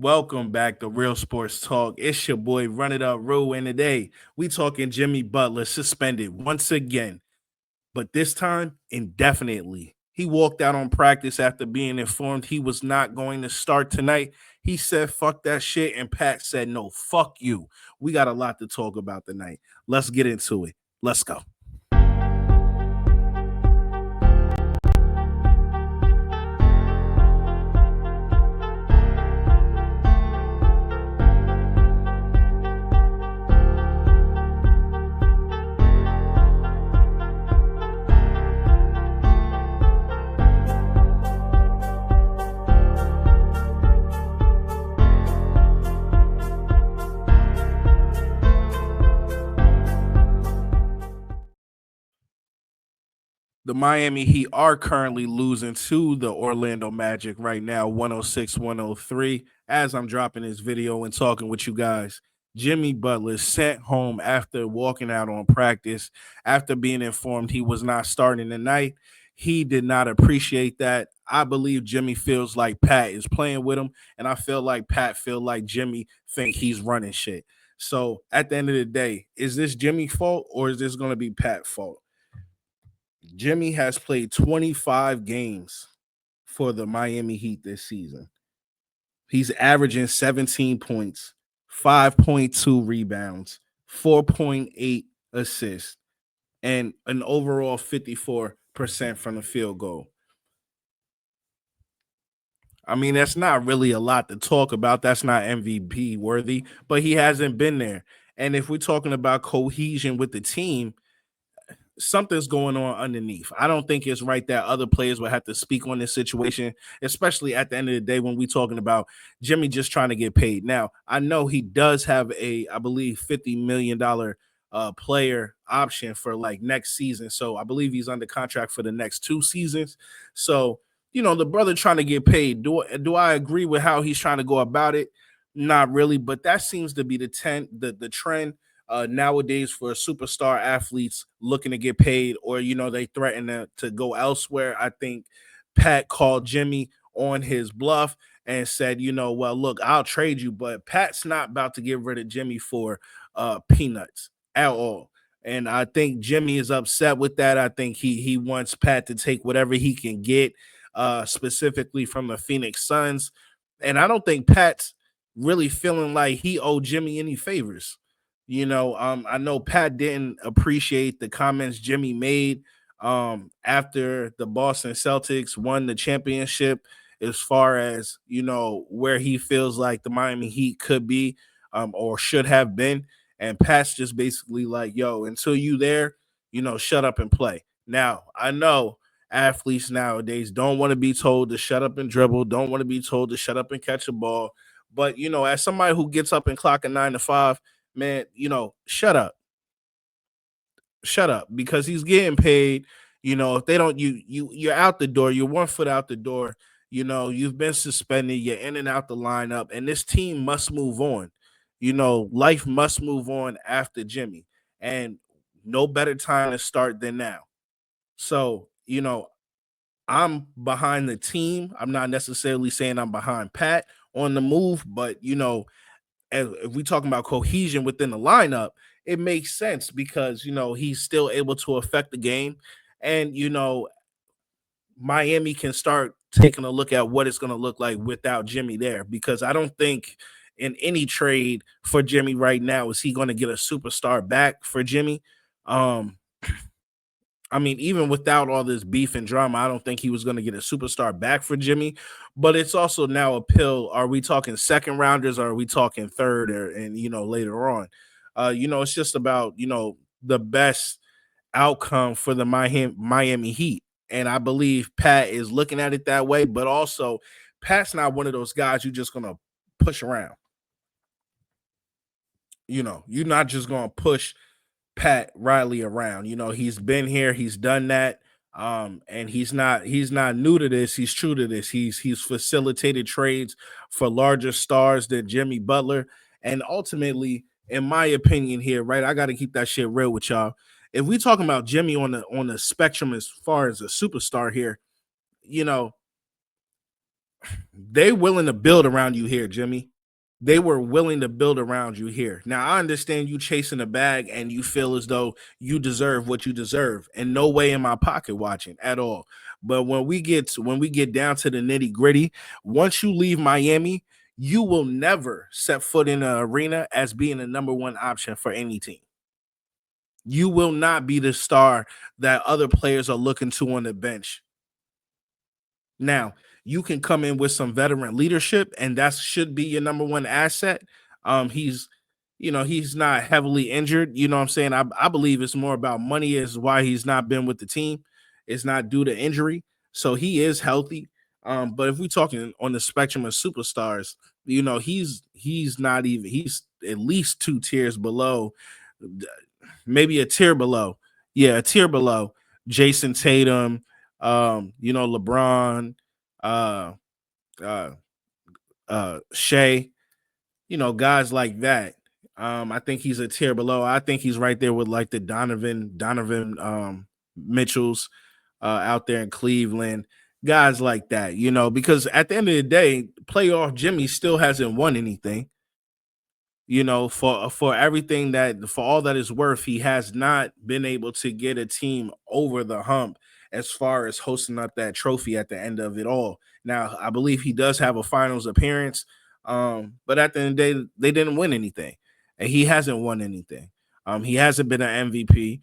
Welcome back to Real Sports Talk. It's your boy Run It Up Rue, and today we talking Jimmy Butler suspended once again, but this time indefinitely. He walked out on practice after being informed he was not going to start tonight. He said, "Fuck that shit," and Pat said, "No, fuck you." We got a lot to talk about tonight. Let's get into it. Let's go. The Miami Heat are currently losing to the Orlando Magic right now, 106-103. As I'm dropping this video and talking with you guys, Jimmy Butler sent home after walking out on practice, after being informed he was not starting tonight. He did not appreciate that. I believe Jimmy feels like Pat is playing with him, and I feel like Pat feel like Jimmy think he's running shit. So at the end of the day, is this Jimmy's fault or is this going to be Pat's fault? Jimmy has played 25 games for the Miami Heat this season. He's averaging 17 points, 5.2 rebounds, 4.8 assists, and an overall 54% from the field goal. I mean, that's not really a lot to talk about. That's not MVP worthy, but he hasn't been there. And if we're talking about cohesion with the team, something's going on underneath. I don't think it's right that other players would have to speak on this situation, especially at the end of the day when we're talking about Jimmy just trying to get paid. Now, I know he does have I believe, $50 million player option for like next season. So I believe he's under contract for the next 2 seasons. So, the brother trying to get paid. Do I agree with how he's trying to go about it? Not really, but that seems to be the trend nowadays for superstar athletes looking to get paid, or they threaten to go elsewhere. I think Pat called Jimmy on his bluff and said, well, look, I'll trade you, but Pat's not about to get rid of Jimmy for peanuts at all. And I think Jimmy is upset with that. I think he wants Pat to take whatever he can get, specifically from the Phoenix Suns. And I don't think Pat's really feeling like he owed Jimmy any favors. I know Pat didn't appreciate the comments Jimmy made after the Boston Celtics won the championship, as far as, where he feels like the Miami Heat could be, or should have been. And Pat's just basically like, yo, until you there, shut up and play. Now, I know athletes nowadays don't want to be told to shut up and dribble, don't want to be told to shut up and catch a ball. But, as somebody who gets up and clock a 9 to 5, man, shut up, because he's getting paid. If they don't, you're out the door. You're 1 foot out the door. You've been suspended. You're in and out the lineup, and this team must move on. Life must move on after Jimmy, and no better time to start than now. So, I'm behind the team. I'm not necessarily saying I'm behind Pat on the move, but and if we talking about cohesion within the lineup, it makes sense because he's still able to affect the game, and Miami can start taking a look at what it's going to look like without Jimmy there. Because I don't think in any trade for Jimmy right now is he going to get a superstar back for Jimmy. Um, I mean, even without all this beef and drama, I don't think he was going to get a superstar back for Jimmy. But it's also now a pill. Are we talking second rounders, or are we talking third, and later on? It's just about the best outcome for the Miami Heat, and I believe Pat is looking at it that way. But also, Pat's not one of those guys you're just gonna push around. You're not just gonna push Pat Riley around. He's been here, he's done that. And he's not new to this. He's true to this. He's facilitated trades for larger stars than Jimmy Butler. And ultimately, in my opinion here, right, I got to keep that shit real with y'all. If we talking about Jimmy on the spectrum as far as a superstar here, you know, they willing to build around you here, Jimmy. They were willing to build around you here. Now I understand you chasing a bag and you feel as though you deserve what you deserve, and no way in my pocket watching at all. But when we get down to the nitty gritty, once you leave Miami, you will never set foot in an arena as being the number one option for any team. You will not be the star that other players are looking to on the bench. Now, you can come in with some veteran leadership, and that should be your number one asset. He's, he's not heavily injured. You know what I'm saying? I believe it's more about money is why he's not been with the team. It's not due to injury. So he is healthy. But if we're talking on the spectrum of superstars, he's not even he's at least two tiers below, maybe a tier below. Yeah, a tier below Jason Tatum, LeBron, uh, uh, Shea, guys like that. I think he's a tier below. I think he's right there with like the Donovan Mitchells out there in Cleveland, guys like that, because at the end of the day, playoff Jimmy still hasn't won anything. For everything that for all that is worth, he has not been able to get a team over the hump as far as hosting up that trophy at the end of it all. Now, I believe he does have a finals appearance, but at the end of the day, they didn't win anything, and he hasn't won anything. He hasn't been an MVP.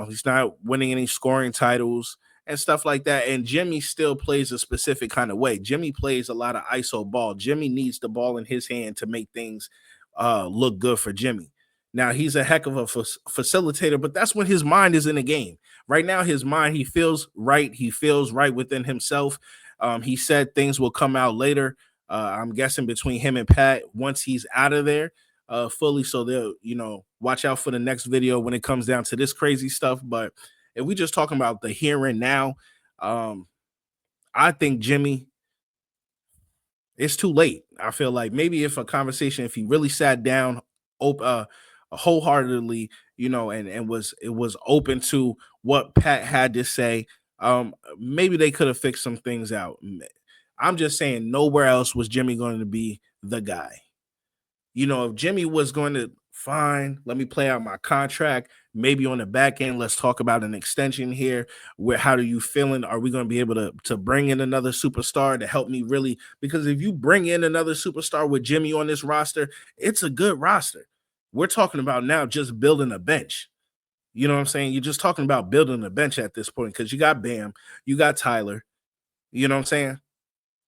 He's not winning any scoring titles and stuff like that. And Jimmy still plays a specific kind of way. Jimmy plays a lot of ISO ball. Jimmy needs the ball in his hand to make things look good for Jimmy. Now he's a heck of a facilitator, but that's when his mind is in the game. Right now, his mind, he feels right. He feels right within himself. He said things will come out later. I'm guessing between him and Pat once he's out of there fully. So they'll, watch out for the next video when it comes down to this crazy stuff. But if we just talking about the here and now, um, I think Jimmy, it's too late. I feel like maybe if a conversation, if he really sat down, wholeheartedly, and was open to what Pat had to say, maybe they could have fixed some things out. I'm just saying, nowhere else was Jimmy going to be the guy. If Jimmy was going to fine, let me play out my contract. Maybe on the back end, let's talk about an extension here. Where how are you feeling? Are we going to be able to bring in another superstar to help me really? Because if you bring in another superstar with Jimmy on this roster, it's a good roster. We're talking about now just building a bench. You know what I'm saying? You're just talking about building a bench at this point because you got Bam, you got Tyler. You know what I'm saying?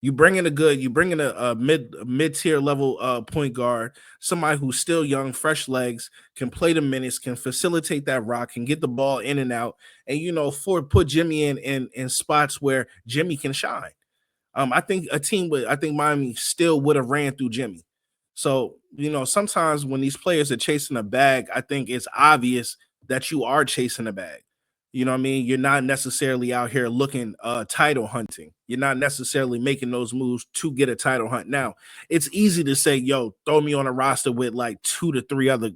You bring in a mid tier level point guard, somebody who's still young, fresh legs, can play the minutes, can facilitate that rock, can get the ball in and out, and for put Jimmy in spots where Jimmy can shine. I think Miami still would have ran through Jimmy. So, sometimes when these players are chasing a bag, I think it's obvious that you are chasing a bag. You know what I mean? You're not necessarily out here looking title hunting. You're not necessarily making those moves to get a title hunt. Now, it's easy to say, yo, throw me on a roster with like two to three other,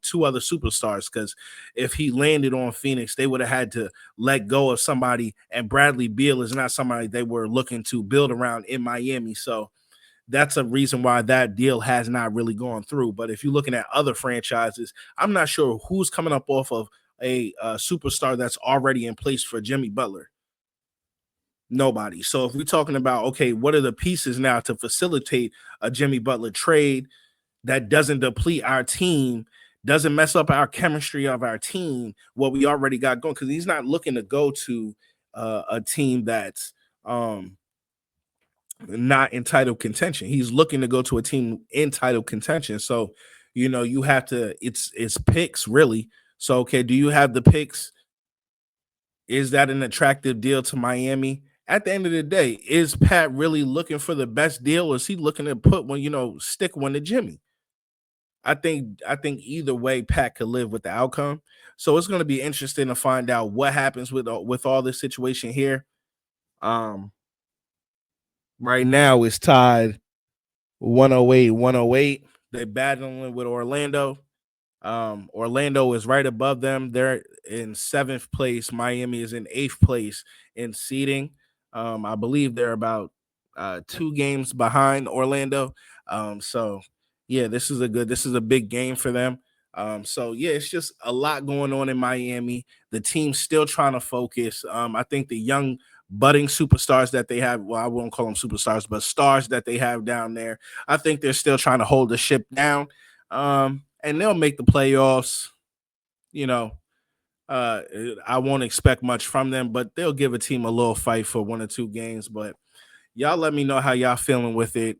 two other superstars. Because if he landed on Phoenix, they would have had to let go of somebody. And Bradley Beal is not somebody they were looking to build around in Miami. So that's a reason why that deal has not really gone through. But if you're looking at other franchises, I'm not sure who's coming up off of a superstar that's already in place for Jimmy Butler. Nobody. So if we're talking about, okay, what are the pieces now to facilitate a Jimmy Butler trade that doesn't deplete our team, doesn't mess up our chemistry of our team, what we already got going? Because he's not looking to go to a team that's not in title contention. He's looking to go to a team in title contention. So, you have to, it's picks really. So, okay, do you have the picks? Is that an attractive deal to Miami? At the end of the day, is Pat really looking for the best deal, or is he looking to put one, stick one to Jimmy? I think either way, Pat could live with the outcome. So it's going to be interesting to find out what happens with all this situation here. Um, right now it's tied 108, 108. They're battling with Orlando. Orlando is right above them. They're in seventh place. Miami is in eighth place in seeding. I believe they're about 2 games behind Orlando. So yeah, this is a big game for them. So yeah, it's just a lot going on in Miami. The team's still trying to focus. I think the young budding superstars that they have, well, I won't call them superstars, but stars that they have down there, I think they're still trying to hold the ship down. And they'll make the playoffs. You know, I won't expect much from them, but they'll give a team a little fight for 1 or 2 games. But y'all let me know how y'all feeling with it.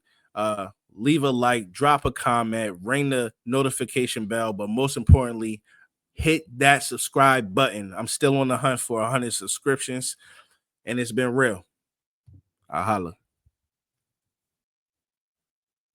Leave a like, drop a comment, ring the notification bell, but most importantly, hit that subscribe button. I'm still on the hunt for 100 subscriptions, and it's been real. I holla.